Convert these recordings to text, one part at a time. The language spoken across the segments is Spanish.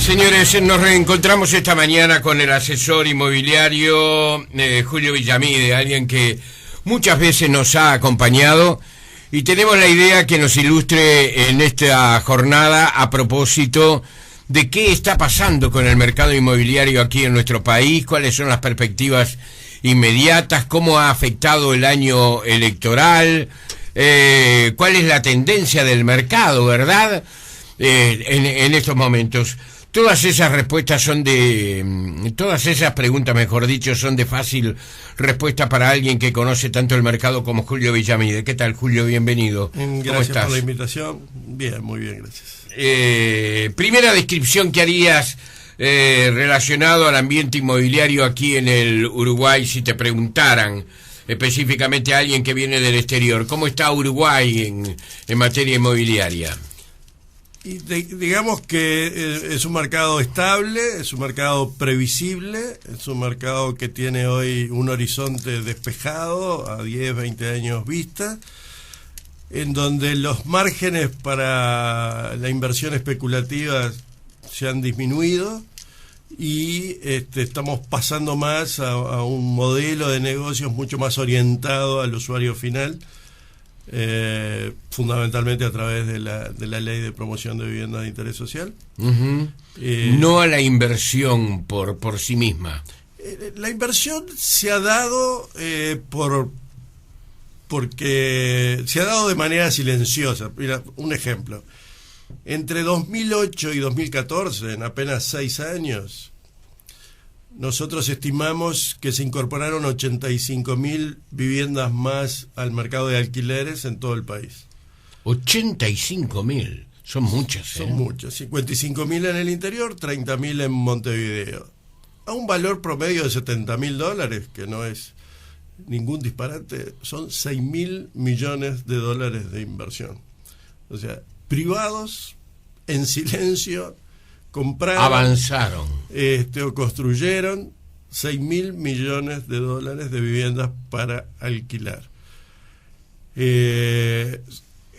Señores, nos reencontramos esta mañana con el asesor inmobiliario Julio Villamide, alguien que muchas veces nos ha acompañado, y tenemos la idea que nos ilustre en esta jornada a propósito de qué está pasando con el mercado inmobiliario aquí en nuestro país, cuáles son las perspectivas inmediatas, cómo ha afectado el año electoral, cuál es la tendencia del mercado, ¿verdad? En estos momentos. Todas esas respuestas todas esas preguntas, mejor dicho, son de fácil respuesta para alguien que conoce tanto el mercado como Julio Villamide. ¿Qué tal, Julio? Bienvenido. Gracias por la invitación. Bien, muy bien, gracias. Primera descripción que harías relacionado al ambiente inmobiliario aquí en el Uruguay, si te preguntaran específicamente a alguien que viene del exterior. ¿Cómo está Uruguay en materia inmobiliaria? Y digamos que es un mercado estable, es un mercado previsible, es un mercado que tiene hoy un horizonte despejado a 10, 20 años vista, en donde los márgenes para la inversión especulativa se han disminuido y estamos pasando más a un modelo de negocios mucho más orientado al usuario final. Fundamentalmente a través de la ley de promoción de vivienda de interés social. Uh-huh. No a la inversión por sí misma. La inversión se ha dado porque se ha dado de manera silenciosa. Mira, un ejemplo. Entre 2008 y 2014, en apenas 6 años, nosotros estimamos que se incorporaron 85.000 viviendas más al mercado de alquileres en todo el país. 85.000, son muchas. Son muchas, 55.000 en el interior, 30.000 en Montevideo. A un valor promedio de $70.000, que no es ningún disparate, son 6.000 millones de dólares de inversión. O sea, privados, en silencio, compraron, avanzaron, o construyeron 6.000 millones de dólares de viviendas para alquilar.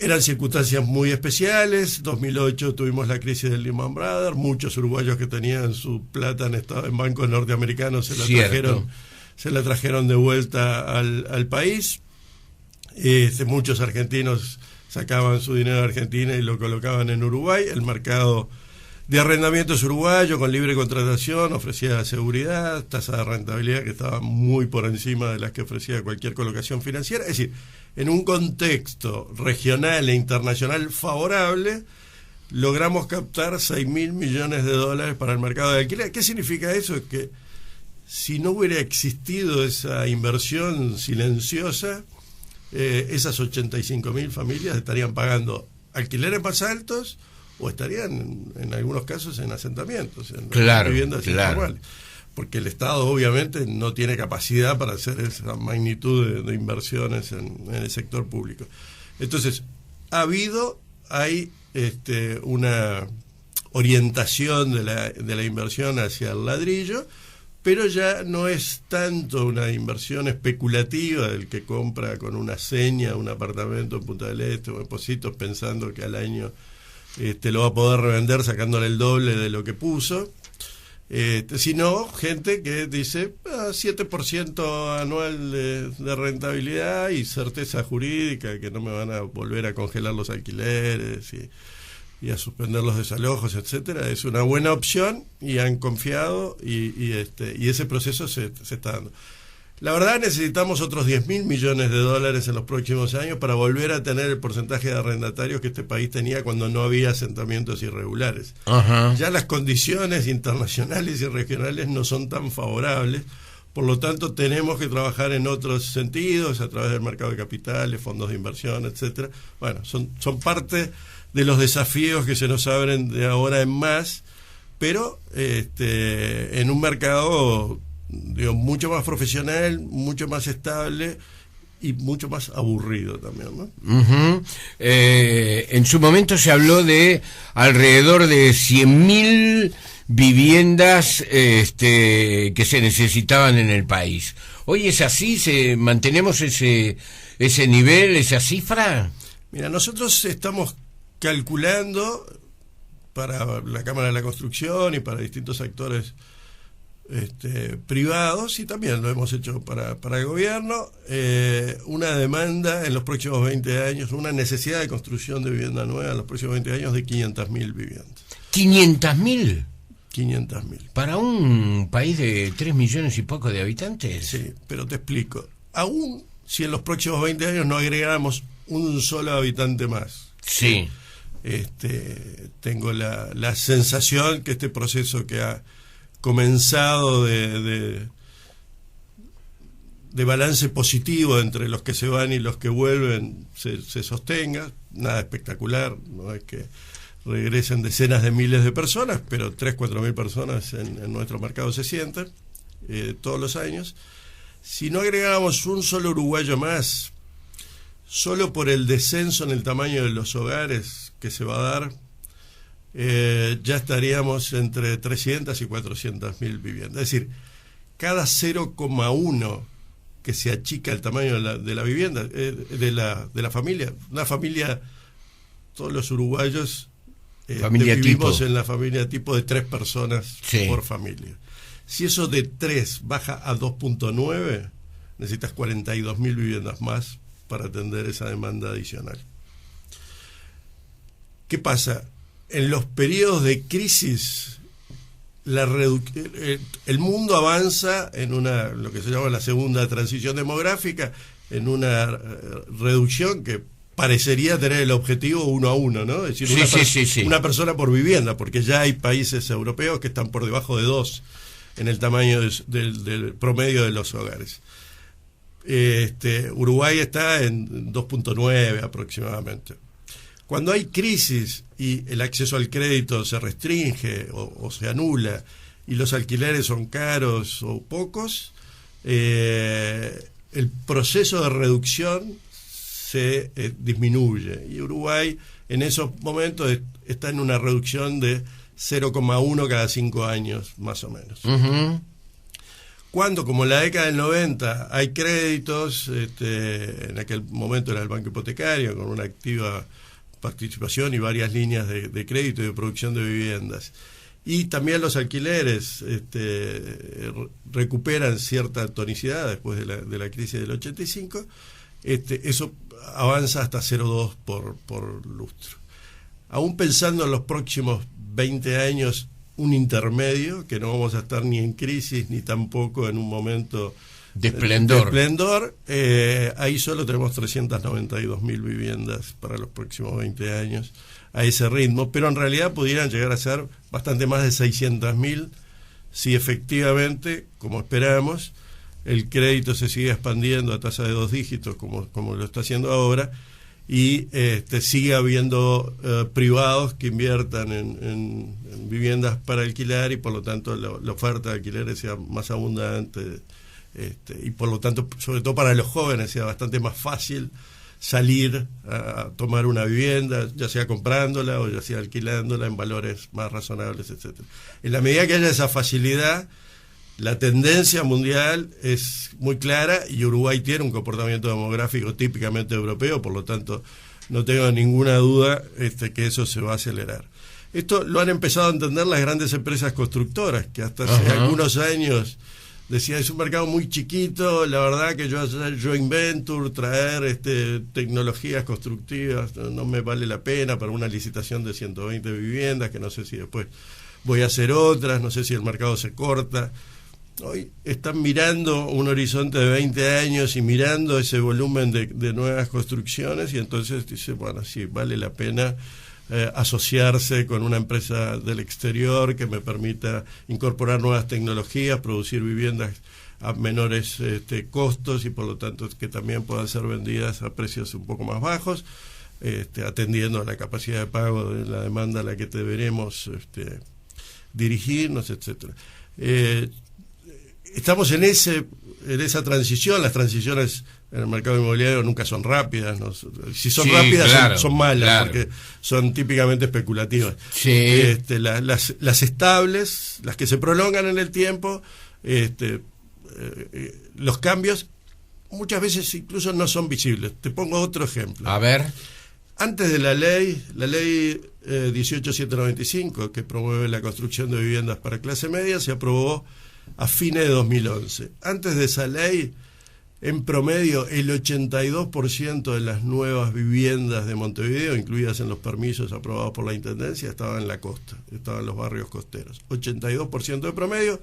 Eran circunstancias muy especiales. 2008 tuvimos la crisis del Lehman Brothers, muchos uruguayos que tenían su plata en bancos norteamericanos se la trajeron de vuelta al país. Muchos argentinos sacaban su dinero de Argentina y lo colocaban en Uruguay. El mercado de arrendamientos uruguayo con libre contratación ofrecía seguridad, tasa de rentabilidad que estaba muy por encima de las que ofrecía cualquier colocación financiera. Es decir, en un contexto regional e internacional favorable, logramos captar 6.000 millones de dólares para el mercado de alquiler. ¿Qué significa eso? Que si no hubiera existido esa inversión silenciosa, esas 85.000 familias estarían pagando alquileres más altos o estarían en algunos casos en asentamientos, en viviendas informales, porque el Estado obviamente no tiene capacidad para hacer esa magnitud de inversiones en el sector público. Entonces, hay una orientación de la inversión hacia el ladrillo, pero ya no es tanto una inversión especulativa del que compra con una seña un apartamento en Punta del Este o en Positos pensando que al año lo va a poder revender sacándole el doble de lo que puso, sino gente que dice 7% anual de rentabilidad y certeza jurídica, que no me van a volver a congelar los alquileres y a suspender los desalojos, etcétera. Es una buena opción y han confiado y ese proceso se está dando. La verdad, necesitamos otros 10.000 millones de dólares en los próximos años para volver a tener el porcentaje de arrendatarios que este país tenía cuando no había asentamientos irregulares. Uh-huh. Ya las condiciones internacionales y regionales no son tan favorables, por lo tanto tenemos que trabajar en otros sentidos, a través del mercado de capitales, fondos de inversión, etcétera. Bueno, son parte de los desafíos que se nos abren de ahora en más, pero en un mercado mucho más profesional, mucho más estable y mucho más aburrido también, ¿no? Uh-huh. En su momento se habló de alrededor de 100.000 viviendas que se necesitaban en el país. ¿Hoy es así? ¿Mantenemos ese nivel, esa cifra? Mira, nosotros estamos calculando para la Cámara de la Construcción y para distintos actores privados, y también lo hemos hecho para el gobierno, una demanda en los próximos 20 años, una necesidad de construcción de vivienda nueva en los próximos 20 años de 500.000 viviendas. ¿500.000? 500.000. ¿Para un país de 3 millones y poco de habitantes? Sí, pero te explico. Aún si en los próximos 20 años no agregáramos un solo habitante más. Sí. Tengo la sensación que este proceso que ha comenzado de balance positivo entre los que se van y los que vuelven se sostenga. Nada espectacular, no es que regresen decenas de miles de personas, pero 3.000-4.000 personas en nuestro mercado se sienten todos los años. Si no agregáramos un solo uruguayo más, solo por el descenso en el tamaño de los hogares que se va a dar, ya estaríamos entre 300 y 400.000 viviendas. Es decir, cada 0,1 que se achica el tamaño de la vivienda, de la familia, una familia, todos los uruguayos vivimos tipo. En la familia tipo de 3 personas por familia. Si eso de 3 baja a 2.9, necesitas 42.000 viviendas más para atender esa demanda adicional. ¿Qué pasa? En los periodos de crisis, el mundo avanza en lo que se llama la segunda transición demográfica, en una reducción que parecería tener el objetivo 1 a 1, ¿no? Es decir, una persona por vivienda, porque ya hay países europeos que están por debajo de 2 en el tamaño del promedio de los hogares. Uruguay está en 2.9 aproximadamente. Cuando hay crisis y el acceso al crédito se restringe o se anula y los alquileres son caros o pocos, el proceso de reducción se disminuye, y Uruguay en esos momentos está en una reducción de 0,1 cada 5 años, más o menos. Uh-huh. Cuando, como en la década del 90, hay créditos, en aquel momento era el banco hipotecario, con una activa participación y varias líneas de crédito y de producción de viviendas. Y también los alquileres recuperan cierta tonicidad después de la crisis del 85. Eso avanza hasta 0,2 por lustro. Aún pensando en los próximos 20 años, un intermedio, que no vamos a estar ni en crisis ni tampoco en un momento de esplendor. Ahí solo tenemos 392.000 viviendas para los próximos 20 años a ese ritmo, pero en realidad pudieran llegar a ser bastante más de 600.000 si efectivamente, como esperamos, el crédito se sigue expandiendo a tasa de 2 dígitos como lo está haciendo ahora, y sigue habiendo privados que inviertan en viviendas para alquilar, y por lo tanto la oferta de alquileres sea más abundante, y por lo tanto, sobre todo para los jóvenes, sea bastante más fácil salir a tomar una vivienda, ya sea comprándola o ya sea alquilándola en valores más razonables, etcétera. En la medida que haya esa facilidad, la tendencia mundial es muy clara, y Uruguay tiene un comportamiento demográfico típicamente europeo, por lo tanto no tengo ninguna duda que eso se va a acelerar. Esto lo han empezado a entender las grandes empresas constructoras, que hasta hace algunos años decían, es un mercado muy chiquito, la verdad que yo hacer joint venture, traer tecnologías constructivas, no me vale la pena para una licitación de 120 viviendas, que no sé si después voy a hacer otras, no sé si el mercado se corta. Hoy están mirando un horizonte de 20 años y mirando ese volumen de nuevas construcciones, y entonces dice, bueno, sí, vale la pena asociarse con una empresa del exterior que me permita incorporar nuevas tecnologías, producir viviendas a menores costos, y por lo tanto que también puedan ser vendidas a precios un poco más bajos, atendiendo a la capacidad de pago de la demanda a la que deberemos dirigirnos, etcétera. Estamos en esa transición. Las transiciones en el mercado inmobiliario nunca son rápidas, ¿no? Si son rápidas, claro, son malas, claro, porque son típicamente especulativas. Sí. Las estables, las que se prolongan en el tiempo, los cambios muchas veces incluso no son visibles. Te pongo otro ejemplo. A ver. Antes de la ley 18795, que promueve la construcción de viviendas para clase media, se aprobó a fines de 2011. Antes de esa ley, en promedio, el 82% de las nuevas viviendas de Montevideo, incluidas en los permisos aprobados por la Intendencia, estaban en la costa, estaban en los barrios costeros. 82% de promedio,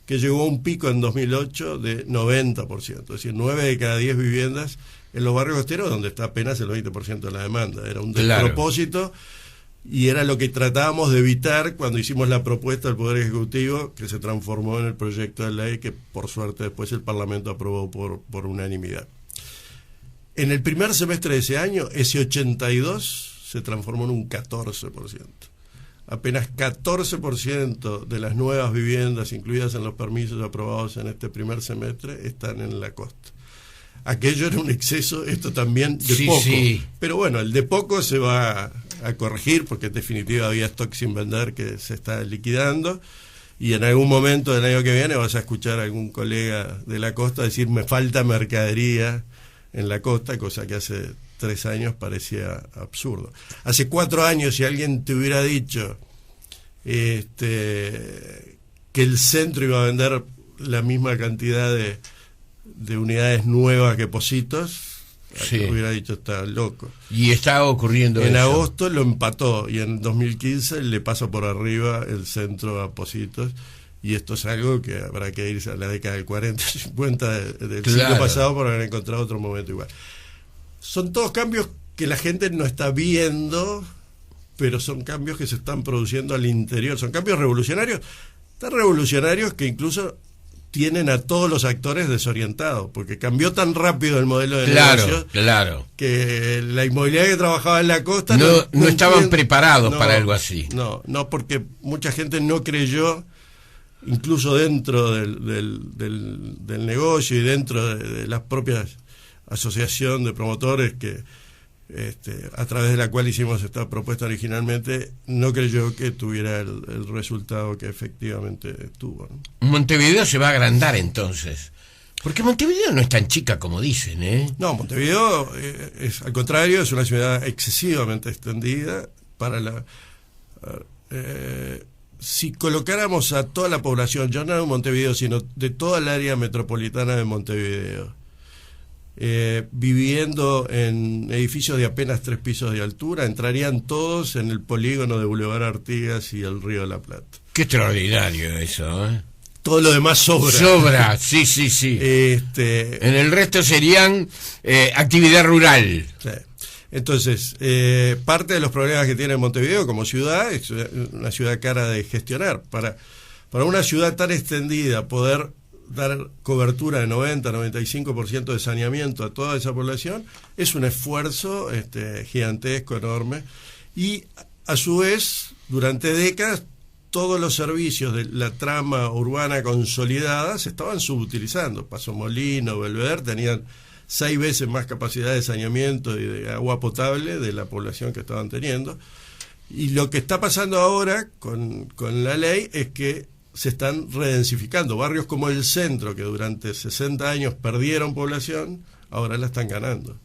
que llegó a un pico en 2008 de 90%. Es decir, 9 de cada 10 viviendas en los barrios costeros, donde está apenas el 20% de la demanda. Era un despropósito, y era lo que tratábamos de evitar cuando hicimos la propuesta del Poder Ejecutivo, que se transformó en el proyecto de ley que, por suerte, después el Parlamento aprobó por unanimidad. En el primer semestre de ese año, ese 82 se transformó en un 14%. Apenas 14% de las nuevas viviendas incluidas en los permisos aprobados en este primer semestre están en la costa. Aquello era un exceso, esto también de poco. Sí. Pero bueno, el de poco se va a corregir, porque en definitiva había stock sin vender que se está liquidando, y en algún momento del año que viene vas a escuchar a algún colega de la costa decir: me falta mercadería en la costa, cosa que hace 3 años parecía absurdo. Hace 4 años, si alguien te hubiera dicho que el centro iba a vender la misma cantidad de unidades nuevas que Pocitos, sí, hubiera dicho: está loco. Y está ocurriendo en eso. Agosto lo empató, y en 2015 le pasó por arriba el centro a Pocitos, y esto es algo que habrá que irse a la década del 40, 50 del siglo pasado para haber encontrado otro momento igual. Son todos cambios que la gente no está viendo, pero son cambios que se están produciendo al interior. Son cambios revolucionarios, tan revolucionarios que incluso tienen a todos los actores desorientados, porque cambió tan rápido el modelo de negocios, que la inmobiliaria que trabajaba en la costa no estaban preparados para algo así. No, porque mucha gente no creyó, incluso dentro del negocio y dentro de las propias asociación de promotores que a través de la cual hicimos esta propuesta originalmente, no creyó que tuviera el resultado que efectivamente tuvo, ¿no? Montevideo se va a agrandar entonces, porque Montevideo no es tan chica como dicen, ¿eh? No, Montevideo es, al contrario, es una ciudad excesivamente extendida. Si colocáramos a toda la población, ya no de Montevideo, sino de toda el área metropolitana de Montevideo, viviendo en edificios de apenas 3 pisos de altura, entrarían todos en el polígono de Boulevard Artigas y el Río de la Plata. Qué extraordinario eso, ¿eh? Todo lo demás sobra. Sobra, sí. En el resto serían actividad rural. Sí. Entonces, parte de los problemas que tiene Montevideo como ciudad es una ciudad cara de gestionar. Para una ciudad tan extendida, poder dar cobertura de 90-95% de saneamiento a toda esa población es un esfuerzo gigantesco, enorme, y a su vez, durante décadas, todos los servicios de la trama urbana consolidada se estaban subutilizando. Paso Molino, Belvedere tenían 6 veces más capacidad de saneamiento y de agua potable de la población que estaban teniendo, y lo que está pasando ahora con la ley es que se están redensificando. Barrios como el centro, que durante 60 años perdieron población, ahora la están ganando.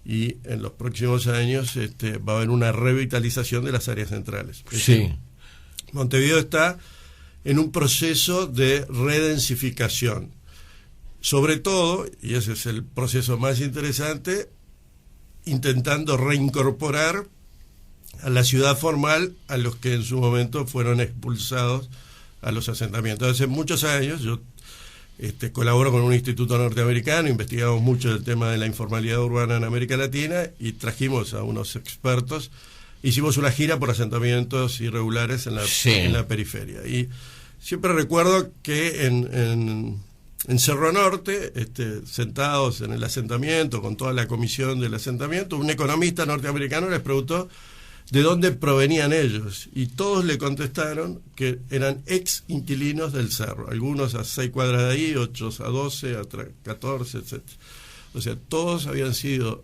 Y en los próximos años va a haber una revitalización de las áreas centrales. Sí. Montevideo está en un proceso de redensificación. Sobre todo, y ese es el proceso más interesante, intentando reincorporar a la ciudad formal a los que en su momento fueron expulsados a los asentamientos. Hace muchos años yo colaboro con un instituto norteamericano, investigamos mucho el tema de la informalidad urbana en América Latina y trajimos a unos expertos, hicimos una gira por asentamientos irregulares en la periferia. Y siempre recuerdo que en Cerro Norte, sentados en el asentamiento con toda la comisión del asentamiento, un economista norteamericano les preguntó de dónde provenían ellos, y todos le contestaron que eran ex inquilinos del cerro, algunos a 6 cuadras de ahí, otros a 12, a 14, etc. O sea, todos habían sido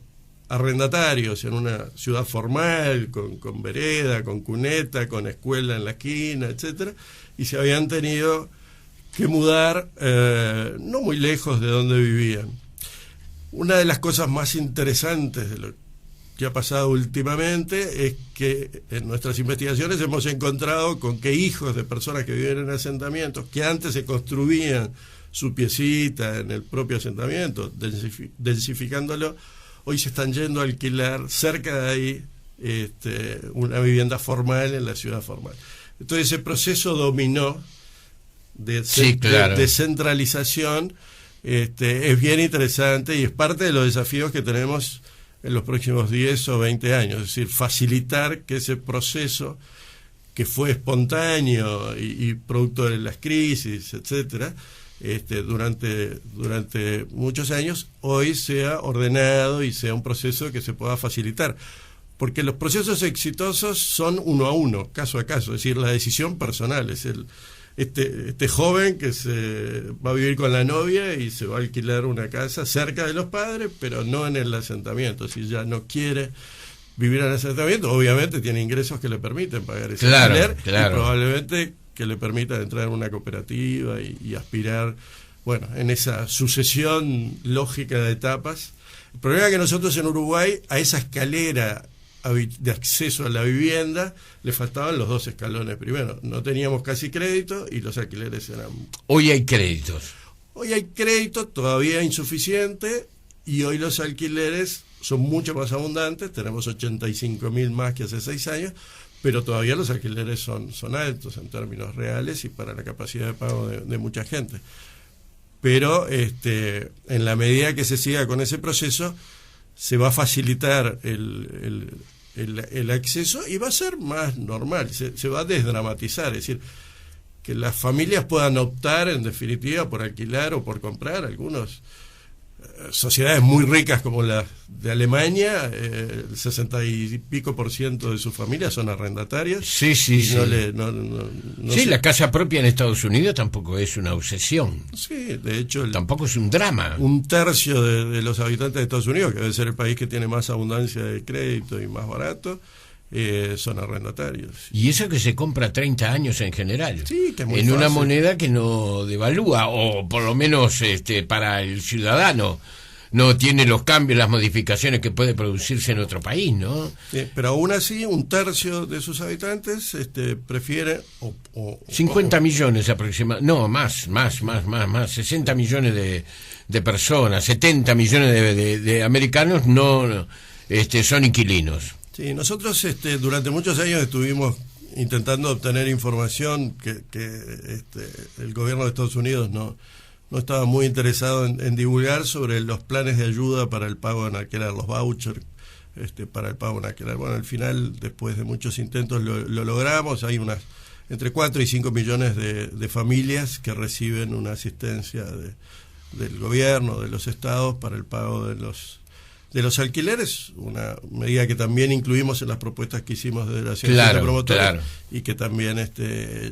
arrendatarios en una ciudad formal, con vereda, con cuneta, con escuela en la esquina, etcétera, y se habían tenido que mudar no muy lejos de donde vivían. Una de las cosas más interesantes de lo que ha pasado últimamente es que en nuestras investigaciones hemos encontrado con que hijos de personas que viven en asentamientos, que antes se construían su piecita en el propio asentamiento, densificándolo, hoy se están yendo a alquilar cerca de ahí una vivienda formal en la ciudad formal. Entonces ese proceso dominó de centralización es bien interesante y es parte de los desafíos que tenemos en los próximos 10 o 20 años, es decir, facilitar que ese proceso que fue espontáneo y producto de las crisis, etcétera, durante muchos años, hoy sea ordenado y sea un proceso que se pueda facilitar. Porque los procesos exitosos son uno a uno, caso a caso, es decir, la decisión personal, es este joven que se va a vivir con la novia y se va a alquilar una casa cerca de los padres, pero no en el asentamiento. Si ya no quiere vivir en el asentamiento, obviamente tiene ingresos que le permiten pagar ese alquiler y probablemente que le permitan entrar en una cooperativa y aspirar, bueno, en esa sucesión lógica de etapas. El problema es que nosotros en Uruguay, a esa escalera de acceso a la vivienda, le faltaban los 2 escalones primero. No teníamos casi crédito y los alquileres eran... Hoy hay créditos. Hoy hay crédito, todavía insuficiente, y hoy los alquileres son mucho más abundantes, tenemos 85.000 más que hace 6 años, pero todavía los alquileres son altos en términos reales y para la capacidad de pago de mucha gente. Pero en la medida que se siga con ese proceso, se va a facilitar el acceso y va a ser más normal, se va a desdramatizar, es decir, que las familias puedan optar en definitiva por alquilar o por comprar. Algunos sociedades muy ricas como la de Alemania, el 60 y pico % de sus familias son arrendatarias. Sí. La casa propia en Estados Unidos tampoco es una obsesión. Sí, de hecho tampoco es un drama. 1/3 de los habitantes de Estados Unidos, que debe ser el país que tiene más abundancia de crédito y más barato, son arrendatarios. Y eso que se compra 30 años en general, sí, que es muy en fácil. Una moneda que no devalúa, o por lo menos para el ciudadano no tiene los cambios, las modificaciones que puede producirse en otro país, ¿no? Sí, pero aún así 1/3 de sus habitantes prefiere 50 millones aproximadamente, no, más, 60 millones de personas, 70 millones de americanos no son inquilinos. Sí, nosotros durante muchos años estuvimos intentando obtener información que el gobierno de Estados Unidos no estaba muy interesado en divulgar sobre los planes de ayuda para el pago en alquiler, los vouchers para el pago en alquiler. Bueno, al final, después de muchos intentos, lo logramos. Hay entre 4 y 5 millones de familias que reciben una asistencia del gobierno, de los estados, para el pago de los alquileres, una medida que también incluimos en las propuestas que hicimos de la asociación de promotores y que también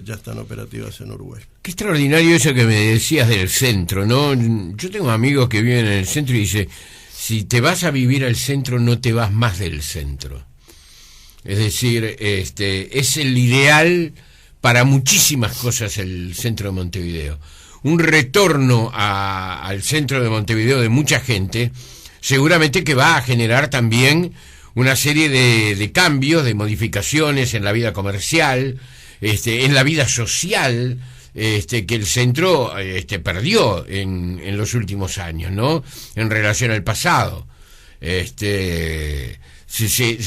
ya están operativas en Uruguay. Qué extraordinario eso que me decías del centro, ¿no? Yo tengo amigos que viven en el centro y dicen, si te vas a vivir al centro, no te vas más del centro. Es decir, es el ideal para muchísimas cosas el centro de Montevideo. Un retorno al centro de Montevideo de mucha gente seguramente que va a generar también una serie de cambios, de modificaciones en la vida comercial, en la vida social, que el centro perdió en los últimos años, ¿no? En relación al pasado.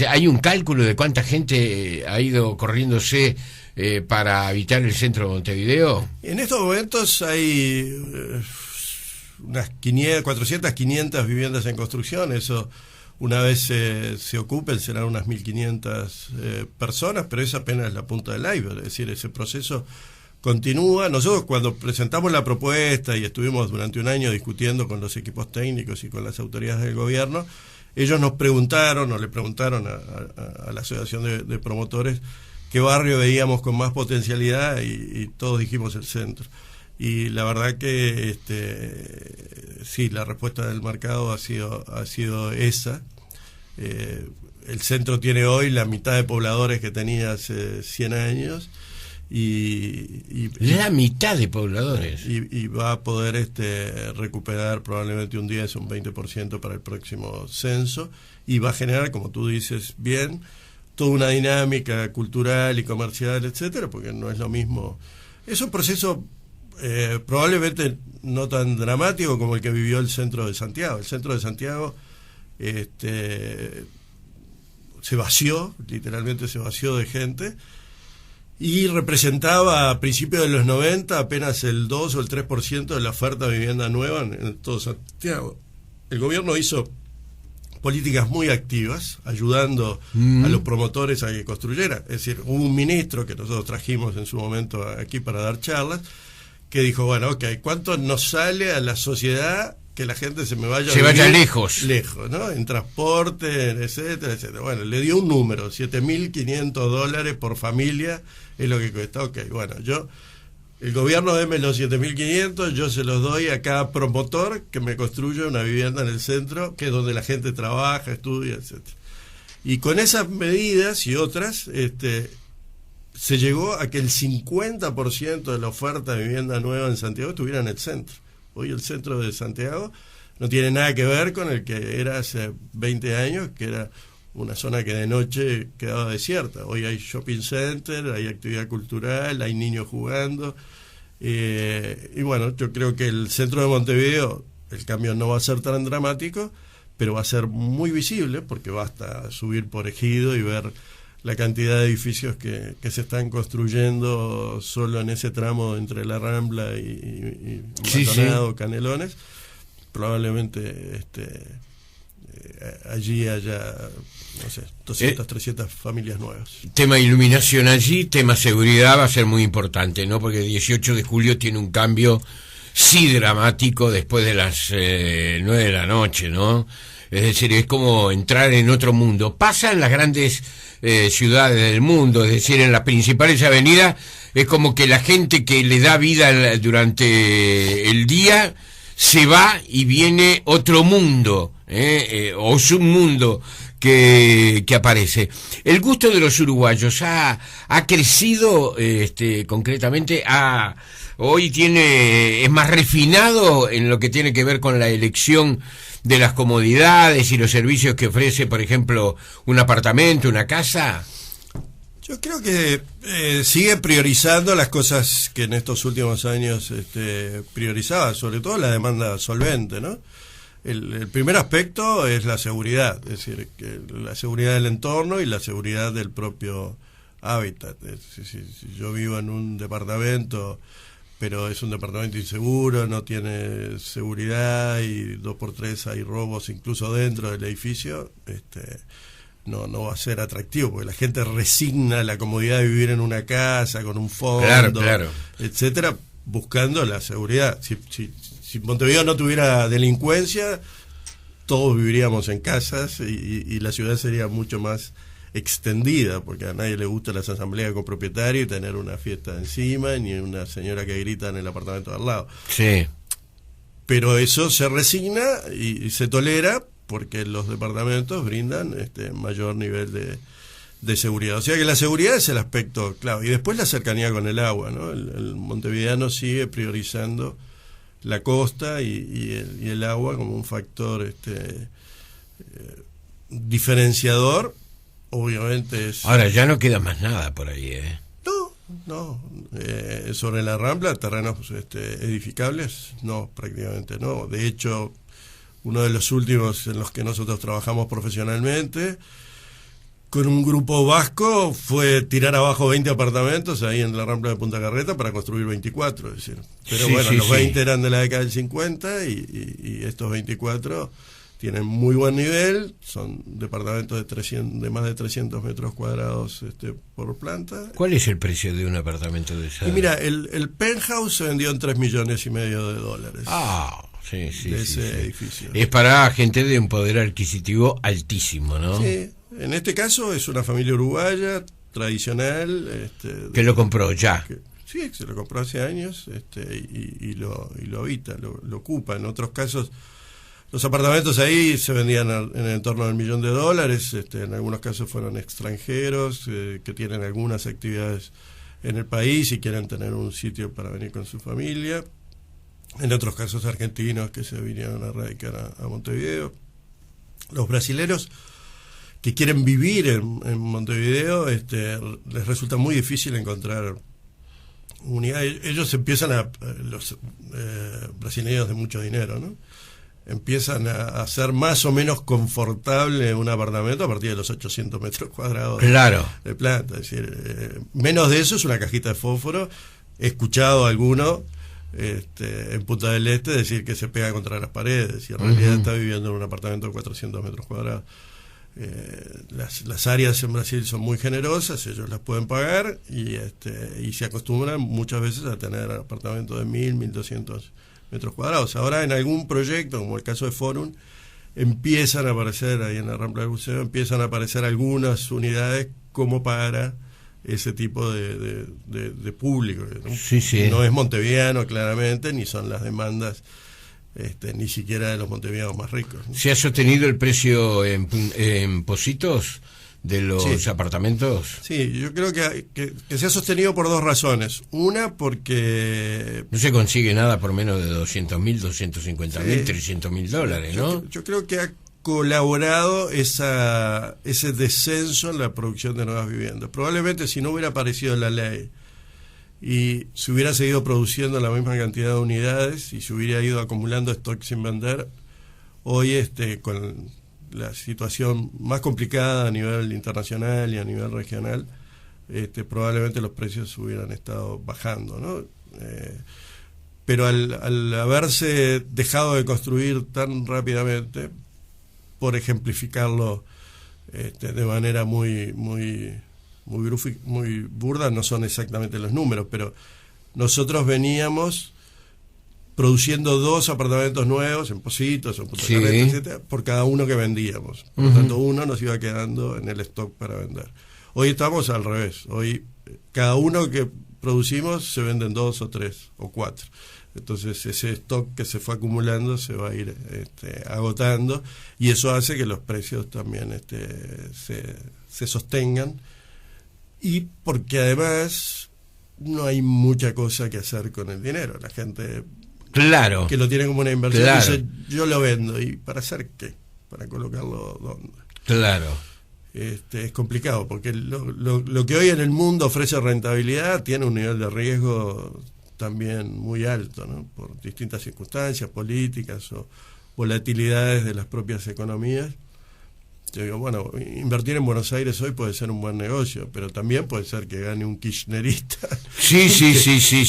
Hay un cálculo de cuánta gente ha ido corriéndose para habitar el centro de Montevideo. En estos momentos hay unas 400, 500 viviendas en construcción. Eso, una vez se ocupen, serán unas 1.500 personas, pero esa apenas es la punta del iceberg. Es decir, ese proceso continúa. Nosotros, cuando presentamos la propuesta y estuvimos durante un año discutiendo con los equipos técnicos y con las autoridades del gobierno, ellos le preguntaron a la asociación de promotores qué barrio veíamos con más potencialidad y todos dijimos el centro. Y la verdad que sí, la respuesta del mercado ha sido esa. El centro tiene hoy la mitad de pobladores que tenía hace 100 años La mitad de pobladores. Y va a poder recuperar probablemente un 10 o un 20% para el próximo censo, y va a generar, como tú dices bien, toda una dinámica cultural y comercial, etcétera, porque no es lo mismo. Es un proceso probablemente no tan dramático como el que vivió el centro de Santiago. El centro de Santiago se vació, literalmente se vació de gente, y representaba a principios de los 90 apenas el 2 o el 3% de la oferta de vivienda nueva en todo Santiago. El gobierno hizo políticas muy activas, ayudando a los promotores a que construyeran. Es decir, hubo un ministro que nosotros trajimos en su momento aquí para dar charlas, que dijo, bueno, ok, ¿cuánto nos sale a la sociedad que la gente se vaya lejos, ¿no? En transporte, etcétera, etcétera. Bueno, le dio un número, $7.500 por familia es lo que cuesta. Ok, bueno, el gobierno deme los 7.500, yo se los doy a cada promotor que me construya una vivienda en el centro, que es donde la gente trabaja, estudia, etcétera. Y con esas medidas y otras, se llegó a que el 50% de la oferta de vivienda nueva en Santiago estuviera en el centro. Hoy el centro de Santiago no tiene nada que ver con el que era hace 20 años, que era una zona que de noche quedaba desierta. Hoy hay shopping center, hay actividad cultural, hay niños jugando. Y bueno, yo creo que el centro de Montevideo, el cambio no va a ser tan dramático, pero va a ser muy visible, porque basta subir por Ejido y ver la cantidad de edificios que se están construyendo solo en ese tramo entre la Rambla y Maldonado, sí. Canelones. Probablemente allí haya, no sé, 200, 300 familias nuevas. Tema iluminación allí, tema seguridad va a ser muy importante, ¿no? Porque el 18 de julio tiene un cambio sí dramático después de las 9 de la noche, ¿no? Es decir, es como entrar en otro mundo. Pasa en las grandes ciudades del mundo, es decir, en las principales avenidas, es como que la gente que le da vida durante el día se va y viene otro mundo, o submundo que aparece. El gusto de los uruguayos ha crecido, concretamente, hoy es más refinado en lo que tiene que ver con la elección de las comodidades y los servicios que ofrece, por ejemplo, un apartamento, una casa. Yo creo que sigue priorizando las cosas que en estos últimos años priorizaba, sobre todo la demanda solvente, ¿no? El primer aspecto es la seguridad, es decir, que la seguridad del entorno y la seguridad del propio hábitat. Si yo vivo en un departamento, pero es un departamento inseguro, no tiene seguridad y 2x3 hay robos incluso dentro del edificio, no va a ser atractivo, porque la gente resigna la comodidad de vivir en una casa con un fondo, claro. Etcétera, buscando la seguridad. Si Montevideo no tuviera delincuencia, todos viviríamos en casas y la ciudad sería mucho más extendida, porque a nadie le gusta las asambleas con propietario y tener una fiesta encima, ni una señora que grita en el apartamento de al lado. Sí. Pero eso se resigna y se tolera, porque los departamentos brindan mayor nivel de seguridad. O sea que la seguridad es el aspecto clave. Y después la cercanía con el agua, ¿no? El montevideano sigue priorizando la costa y el agua como un factor diferenciador. Obviamente es... Ahora ya no queda más nada por ahí, No. Sobre la Rambla, terrenos edificables, no, prácticamente no. De hecho, uno de los últimos en los que nosotros trabajamos profesionalmente, con un grupo vasco, fue tirar abajo 20 apartamentos ahí en la Rambla de Punta Carreta para construir 24. Es decir, pero los 20 eran de la década del 50 y estos 24 tienen muy buen nivel, son departamentos de más de 300 metros cuadrados por planta. ¿Cuál es el precio de un apartamento de esa? Y mira, el penthouse se vendió en $3,5 millones. Sí, de ese edificio. Es para gente de un poder adquisitivo altísimo, ¿no? Sí, en este caso es una familia uruguaya tradicional. Que lo compró ya. Sí, se lo compró hace años y lo habita, lo ocupa. En otros casos, los apartamentos ahí se vendían en el torno del $1 millón. En algunos casos fueron extranjeros que tienen algunas actividades en el país y quieren tener un sitio para venir con su familia. En otros casos argentinos que se vinieron a radicar a Montevideo. Los brasileros que quieren vivir en Montevideo, les resulta muy difícil encontrar unidad. Ellos empiezan los brasileños de mucho dinero, ¿no? Empiezan a hacer más o menos confortable un apartamento a partir de los 800 metros cuadrados de planta. Es decir, menos de eso es una cajita de fósforo. He escuchado a alguno en Punta del Este decir que se pega contra las paredes y en realidad está viviendo en un apartamento de 400 metros cuadrados. Las áreas en Brasil son muy generosas, ellos las pueden pagar y se acostumbran muchas veces a tener apartamentos de 1.200 metros cuadrados. Ahora en algún proyecto, como el caso de Forum, empiezan a aparecer ahí en la Rambla del Buceo, empiezan a aparecer algunas unidades como para ese tipo de público, ¿no? Sí. No es montevideano claramente, ni son las demandas ni siquiera de los montevideanos más ricos, ¿no? ¿Se ha sostenido el precio en Pocitos de los apartamentos? Sí, yo creo que se ha sostenido por dos razones. Una, porque no se consigue nada por menos de 200.000, 250.000, 300.000 dólares, ¿no? Yo creo que ha colaborado ese descenso en la producción de nuevas viviendas. Probablemente si no hubiera aparecido la ley y se hubiera seguido produciendo la misma cantidad de unidades y se hubiera ido acumulando stock sin vender, hoy con la situación más complicada a nivel internacional y a nivel regional, probablemente los precios hubieran estado bajando, ¿no? Pero al haberse dejado de construir tan rápidamente, por ejemplificarlo de manera muy burda, no son exactamente los números, pero nosotros veníamos produciendo 2 apartamentos nuevos en Pocitos, en Punta Carreta, etcétera, por cada uno que vendíamos. Por lo tanto, uno nos iba quedando en el stock para vender. Hoy estamos al revés. Hoy cada uno que producimos se venden 2 o 3 o 4. Entonces ese stock que se fue acumulando se va a ir agotando y eso hace que los precios también se sostengan, y porque además no hay mucha cosa que hacer con el dinero. La gente que lo tiene como una inversión dice, yo lo vendo, ¿y para hacer qué? ¿Para colocarlo dónde? Claro. Es complicado porque lo que hoy en el mundo ofrece rentabilidad tiene un nivel de riesgo también muy alto, ¿no? Por distintas circunstancias políticas o volatilidades de las propias economías. Yo digo, bueno, invertir en Buenos Aires hoy puede ser un buen negocio, pero también puede ser que gane un kirchnerista. Sí.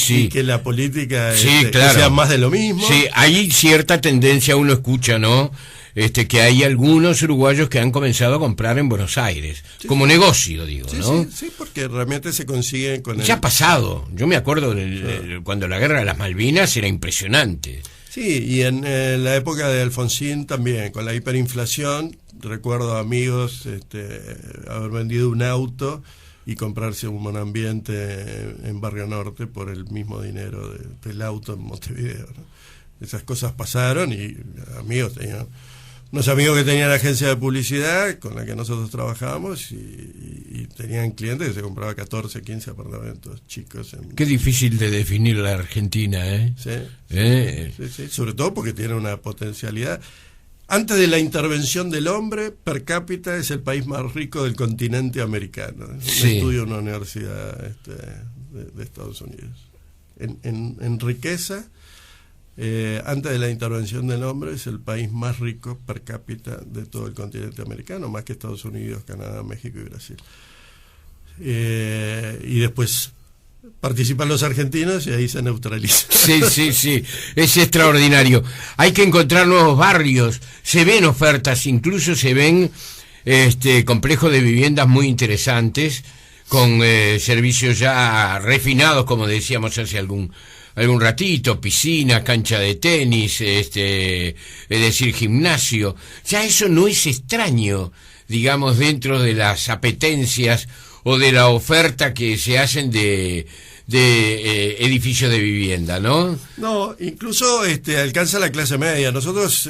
Y que la política sea más de lo mismo. Sí, hay cierta tendencia, uno escucha, ¿no? Que hay algunos uruguayos que han comenzado a comprar en Buenos Aires, como negocio, digo, ¿no? Sí, porque realmente se consiguen con ya ha pasado, yo me acuerdo cuando la guerra de las Malvinas era impresionante. Sí, y en la época de Alfonsín también, con la hiperinflación, recuerdo a amigos haber vendido un auto y comprarse un monoambiente en Barrio Norte por el mismo dinero del auto en Montevideo, ¿no? Esas cosas pasaron y amigos tenían... Unos amigos que tenían agencia de publicidad con la que nosotros trabajábamos y tenían clientes que se compraban 14, 15 apartamentos chicos. Qué difícil de definir la Argentina, ¿eh? Sí, sobre todo porque tiene una potencialidad. Antes de la intervención del hombre, per cápita es el país más rico del continente americano. Un estudio en una universidad de Estados Unidos. En riqueza... antes de la intervención del hombre es el país más rico per cápita de todo el continente americano, más que Estados Unidos, Canadá, México y Brasil. Y después participan los argentinos y ahí se neutraliza. Sí, es extraordinario. Hay que encontrar nuevos barrios, se ven ofertas, incluso se ven complejos de viviendas muy interesantes, con servicios ya refinados, como decíamos hace algún ratito, piscina, cancha de tenis, es decir, gimnasio. Ya eso no es extraño, digamos, dentro de las apetencias o de la oferta que se hacen de edificios de vivienda, ¿no? No, incluso alcanza la clase media. Nosotros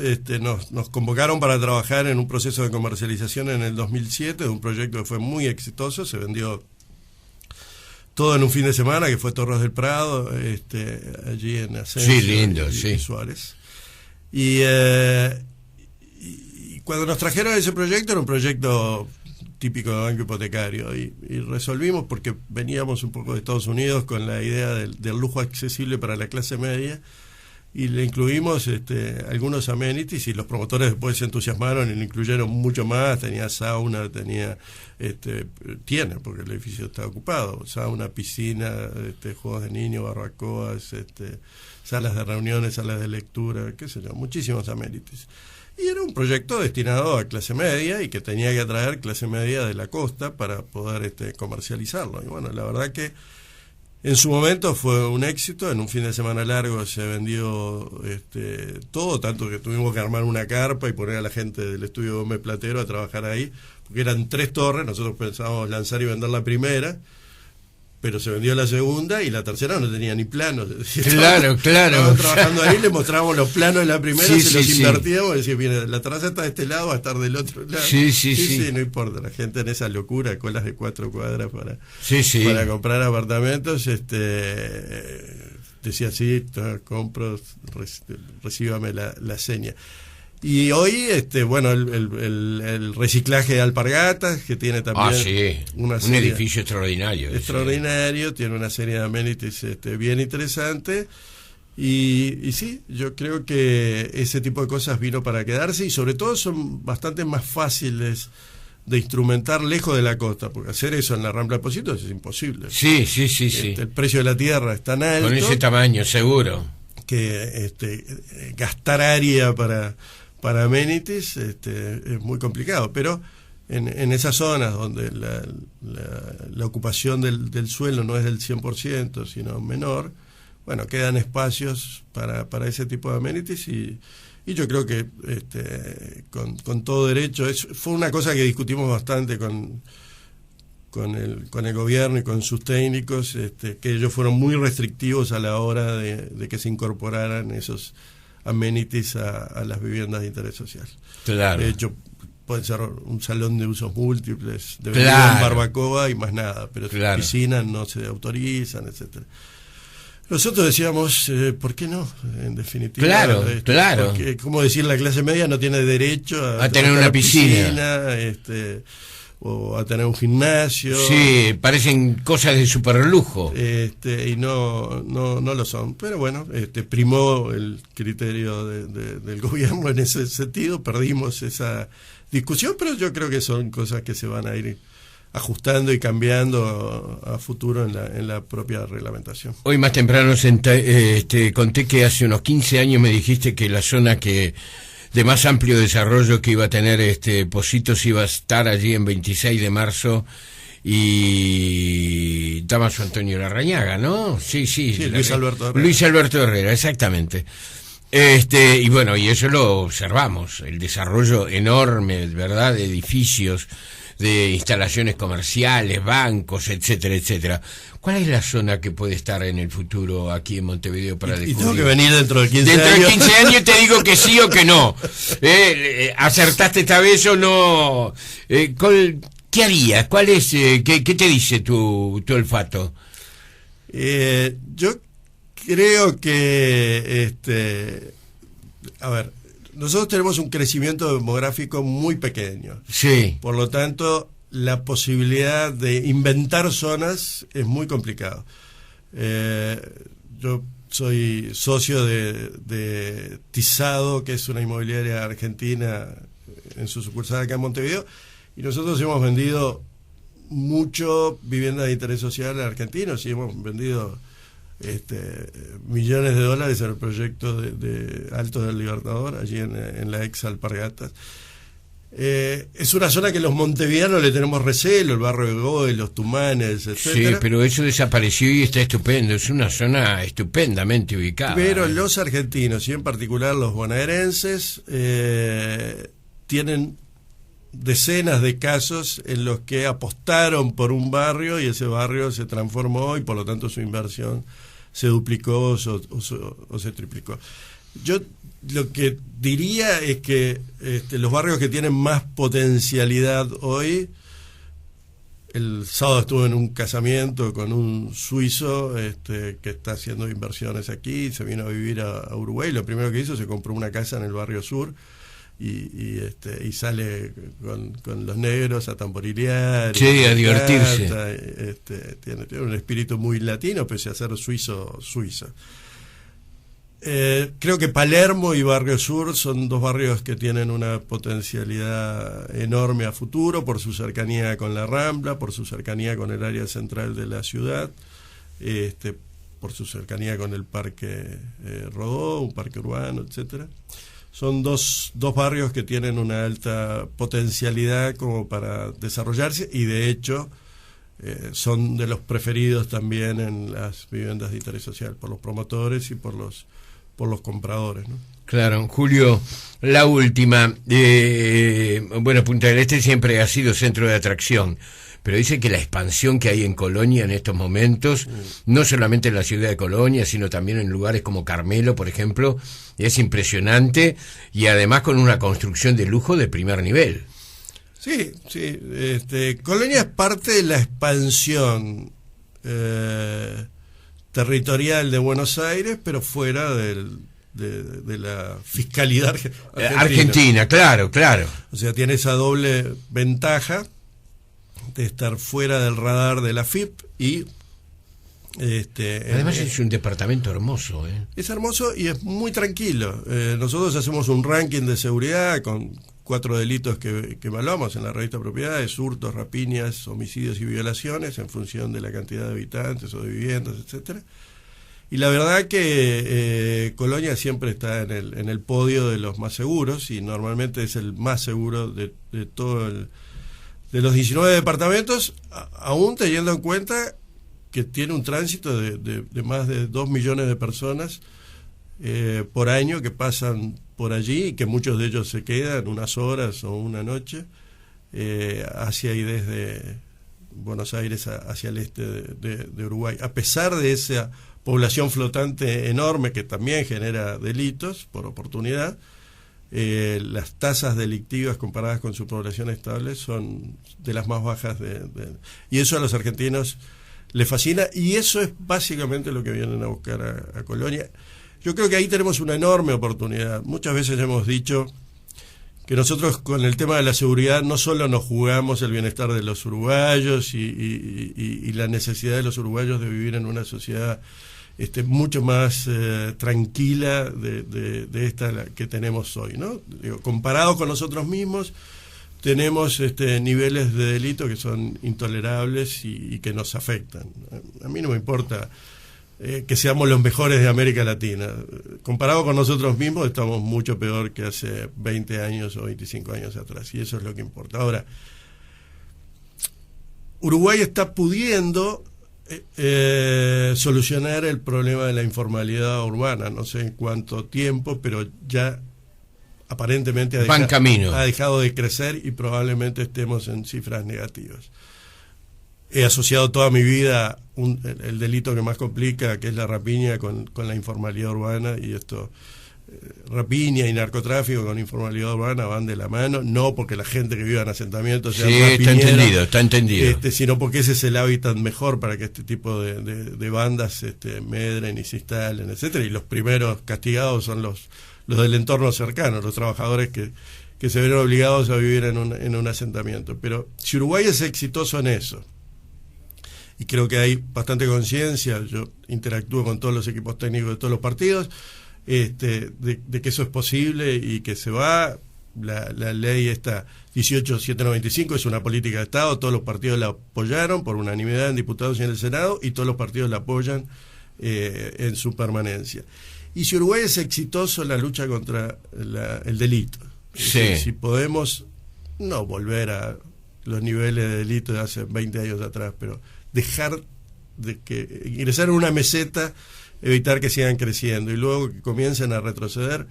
nos convocaron para trabajar en un proceso de comercialización en el 2007, de un proyecto que fue muy exitoso, se vendió todo en un fin de semana, que fue Torres del Prado, allí en Ascenso. Sí, lindo, y Suárez. Y cuando nos trajeron ese proyecto, era un proyecto típico de banco hipotecario, y resolvimos, porque veníamos un poco de Estados Unidos con la idea del lujo accesible para la clase media, y le incluimos algunos amenities, y los promotores después se entusiasmaron y le incluyeron mucho más. Tenía sauna, tiene, porque el edificio está ocupado, sauna, piscina, juegos de niños, barbacoas, salas de reuniones, salas de lectura, qué sé yo, muchísimos amenities. Y era un proyecto destinado a clase media, y que tenía que atraer clase media de la costa para poder comercializarlo. Y bueno, la verdad que en su momento fue un éxito. En un fin de semana largo se vendió todo, tanto que tuvimos que armar una carpa y poner a la gente del estudio Gómez Platero a trabajar ahí, porque eran 3 torres. Nosotros pensábamos lanzar y vender la primera, pero se vendió la segunda, y la tercera no tenía ni planos. Claro. Estábamos trabajando ahí, le mostrábamos los planos de la primera, invertíamos, y decíamos, mira, la terraza está de este lado, va a estar del otro lado. Sí, no importa, la gente en esa locura, colas de 4 cuadras para comprar apartamentos, decía, sí, compro, recíbame la seña. Y hoy, bueno, el reciclaje de Alpargatas, que tiene también un edificio extraordinario. Extraordinario, tiene una serie de amenities bien interesante. Y sí, yo creo que ese tipo de cosas vino para quedarse, y sobre todo son bastante más fáciles de instrumentar lejos de la costa, porque hacer eso en la Rambla de Pocitos es imposible. Sí. El precio de la tierra es tan alto. Con ese tamaño, seguro. Que gastar área para amenities es muy complicado, pero en esas zonas donde la ocupación del suelo no es del 100%, sino menor, bueno, quedan espacios para ese tipo de amenities, y yo creo que con todo derecho. Fue una cosa que discutimos bastante con el gobierno y con sus técnicos, que ellos fueron muy restrictivos a la hora de que se incorporaran esos amenities a las viviendas de interés social. Claro. De hecho, puede ser un salón de usos múltiples, de barbacoa y más nada, pero piscinas no se autorizan, etcétera. Nosotros decíamos, ¿por qué no? En definitiva. Claro. Porque, ¿cómo decir? La clase media no tiene derecho a tener una piscina, o a tener un gimnasio. Sí, parecen cosas de superlujo. Y no lo son. Pero bueno, primó el criterio del gobierno en ese sentido. Perdimos esa discusión, pero yo creo que son cosas que se van a ir ajustando y cambiando a futuro en la propia reglamentación. Hoy más temprano conté que hace unos 15 años me dijiste que la zona de más amplio desarrollo que iba a tener Pocitos iba a estar allí en 26 de marzo, y Damaso Antonio Larrañaga, ¿no? Sí, Luis Alberto Herrera. Luis Alberto Herrera, exactamente. Y bueno, y eso lo observamos, el desarrollo enorme, ¿verdad?, de edificios, de instalaciones comerciales, bancos, etcétera, etcétera. ¿Cuál es la zona que puede estar en el futuro aquí en Montevideo para descubrir? Y tengo que venir dentro de 15 años. Dentro de 15 años te digo que sí o que no. ¿Acertaste esta vez o no? ¿Qué harías? ¿Cuál es? ¿Qué te dice tu olfato? Yo creo que a ver, nosotros tenemos un crecimiento demográfico muy pequeño. Sí. Por lo tanto, la posibilidad de inventar zonas es muy complicado. Yo soy socio de Tizado, que es una inmobiliaria argentina en su sucursal acá en Montevideo, y nosotros hemos vendido mucho vivienda de interés social argentinos, y hemos vendido millones de dólares en el proyecto de Altos del Libertador, allí en la ex Alpargatas. Es una zona que los montevideanos le tenemos recelo, el barrio de Godoy, los Tumanes, etcétera. Sí, pero eso desapareció y está estupendo, es una zona estupendamente ubicada. Pero los argentinos, y en particular los bonaerenses, tienen decenas de casos en los que apostaron por un barrio y ese barrio se transformó, y por lo tanto su inversión se duplicó o se triplicó. Yo lo que diría es que los barrios que tienen más potencialidad hoy El sábado estuve en un casamiento con un suizo que está haciendo inversiones aquí, se vino a vivir a Uruguay. Lo primero que hizo, se compró una casa en el barrio sur y sale con los negros a tamborilear. Sí, a divertirse. Tiene un espíritu muy latino, pese a ser suizo. Creo que Palermo y Barrio Sur son dos barrios que tienen una potencialidad enorme a futuro por su cercanía con la Rambla, por su cercanía con el área central de la ciudad, por su cercanía con el Parque Rodó, un parque urbano, etcétera. Son dos barrios que tienen una alta potencialidad como para desarrollarse y de hecho son de los preferidos también en las viviendas de interés social por los promotores y por los compradores, ¿no? Claro, Julio, la última. Bueno, Punta del Este siempre ha sido centro de atracción, pero dice que la expansión que hay en Colonia en estos momentos, no solamente en la ciudad de Colonia, sino también en lugares como Carmelo, por ejemplo, es impresionante y además con una construcción de lujo de primer nivel. Sí. Colonia es parte de la expansión territorial de Buenos Aires, pero fuera de la fiscalidad argentina, claro. O sea, tiene esa doble ventaja de estar fuera del radar de la FIP y además es un departamento hermoso, es hermoso y es muy tranquilo. Nosotros hacemos un ranking de seguridad con 4 delitos que evaluamos en la revista Propiedades: hurtos, rapiñas, homicidios y violaciones, en función de la cantidad de habitantes o de viviendas, etcétera. Y la verdad que Colonia siempre está en el podio de los más seguros, y normalmente es el más seguro de de los 19 departamentos, aún teniendo en cuenta que tiene un tránsito de más de 2 millones de personas por año que pasan por allí, y que muchos de ellos se quedan unas horas o una noche hacia y desde Buenos Aires hacia el este de Uruguay. A pesar de esa población flotante enorme que también genera delitos por oportunidad, las tasas delictivas comparadas con su población estable son de las más bajas y eso a los argentinos les fascina, y eso es básicamente lo que vienen a buscar a Colonia. Yo creo que ahí tenemos una enorme oportunidad. Muchas veces hemos dicho que nosotros con el tema de la seguridad no solo nos jugamos el bienestar de los uruguayos y la necesidad de los uruguayos de vivir en una sociedad mucho más tranquila de esta que tenemos hoy, ¿no? Digo, comparado con nosotros mismos, tenemos niveles de delito que son intolerables y que nos afectan. A mí no me importa que seamos los mejores de América Latina. Comparado con nosotros mismos, estamos mucho peor que hace 20 años o 25 años atrás, y eso es lo que importa. Ahora, Uruguay está pudiendo solucionar el problema de la informalidad urbana, no sé en cuánto tiempo, pero ya aparentemente ha dejado de crecer y probablemente estemos en cifras negativas. He asociado toda mi vida el delito que más complica, que es la rapiña, con la informalidad urbana, y esto, rapiña y narcotráfico con informalidad urbana van de la mano, no porque la gente que vive en asentamientos sea rapiñera, está entendido. Sino porque ese es el hábitat mejor para que este tipo de bandas medren y se instalen, etcétera, y los primeros castigados son los del entorno cercano, los trabajadores que se ven obligados a vivir en un asentamiento. Pero si Uruguay es exitoso en eso, y creo que hay bastante conciencia, yo interactúo con todos los equipos técnicos de todos los partidos, de que eso es posible y que se va. La ley esta 18.795 es una política de Estado, todos los partidos la apoyaron por unanimidad en diputados y en el Senado, y todos los partidos la apoyan en su permanencia. Y si Uruguay es exitoso en la lucha contra el delito, si podemos no volver a los niveles de delito de hace 20 años atrás, pero dejar de que ingresar en una meseta, evitar que sigan creciendo y luego que comiencen a retroceder,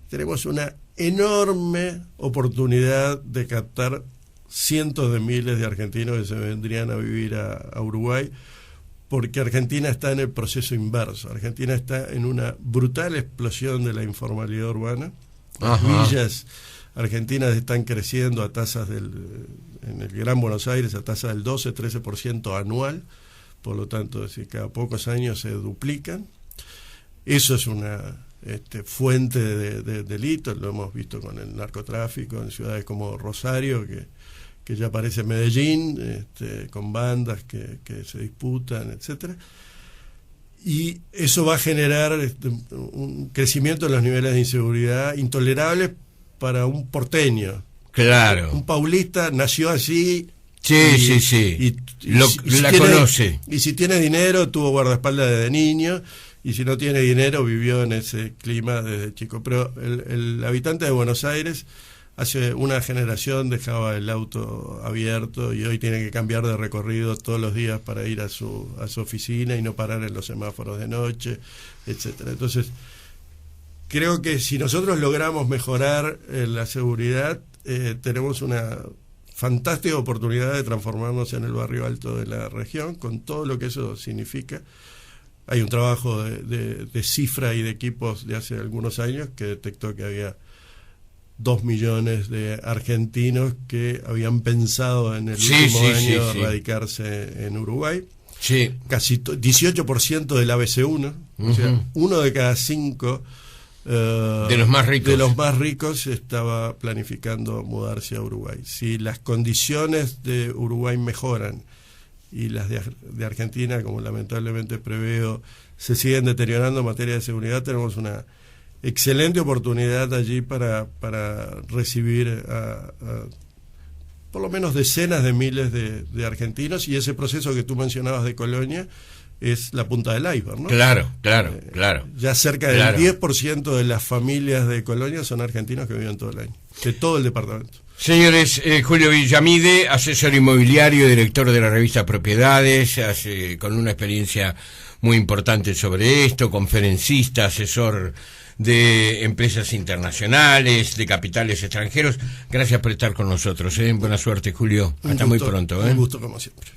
tenemos una enorme oportunidad de captar cientos de miles de argentinos que se vendrían a vivir a Uruguay, porque Argentina está en el proceso inverso. Argentina está en una brutal explosión de la informalidad urbana. Las villas argentinas están creciendo a tasas en el Gran Buenos Aires a tasa del 12-13% anual, por lo tanto, es decir, cada pocos años se duplican. Eso es una fuente de delitos, lo hemos visto con el narcotráfico en ciudades como Rosario, que ya parece Medellín, con bandas que se disputan, etcétera. Y eso va a generar un crecimiento en los niveles de inseguridad intolerables para un porteño. Claro. Un paulista nació así. Sí. La conoce. Y si tiene dinero, tuvo guardaespaldas desde niño. Y si no tiene dinero, vivió en ese clima desde chico. Pero el habitante de Buenos Aires hace una generación dejaba el auto abierto y hoy tiene que cambiar de recorrido todos los días para ir a su oficina y no parar en los semáforos de noche, etcétera. Entonces, creo que si nosotros logramos mejorar la seguridad, tenemos una fantástica oportunidad de transformarnos en el barrio alto de la región, con todo lo que eso significa. Hay un trabajo de cifra y de equipos de hace algunos años que detectó que había 2 millones de argentinos que habían pensado en el último año radicarse en Uruguay. Sí. Casi 18% del ABC1, o sea, 1 de cada 5 de los más ricos estaba planificando mudarse a Uruguay. Si las condiciones de Uruguay mejoran y las de Argentina, como lamentablemente preveo, se siguen deteriorando en materia de seguridad, tenemos una excelente oportunidad allí para recibir a por lo menos decenas de miles de argentinos, y ese proceso que tú mencionabas de Colonia es la punta del iceberg, ¿no? Claro. Ya cerca del 10% de las familias de Colonia son argentinos que viven todo el año, de todo el departamento. Señores, Julio Villamide, asesor inmobiliario, director de la revista Propiedades, con una experiencia muy importante sobre esto, conferencista, asesor de empresas internacionales, de capitales extranjeros. Gracias por estar con nosotros. Buena suerte, Julio. Hasta muy pronto. Un gusto como siempre.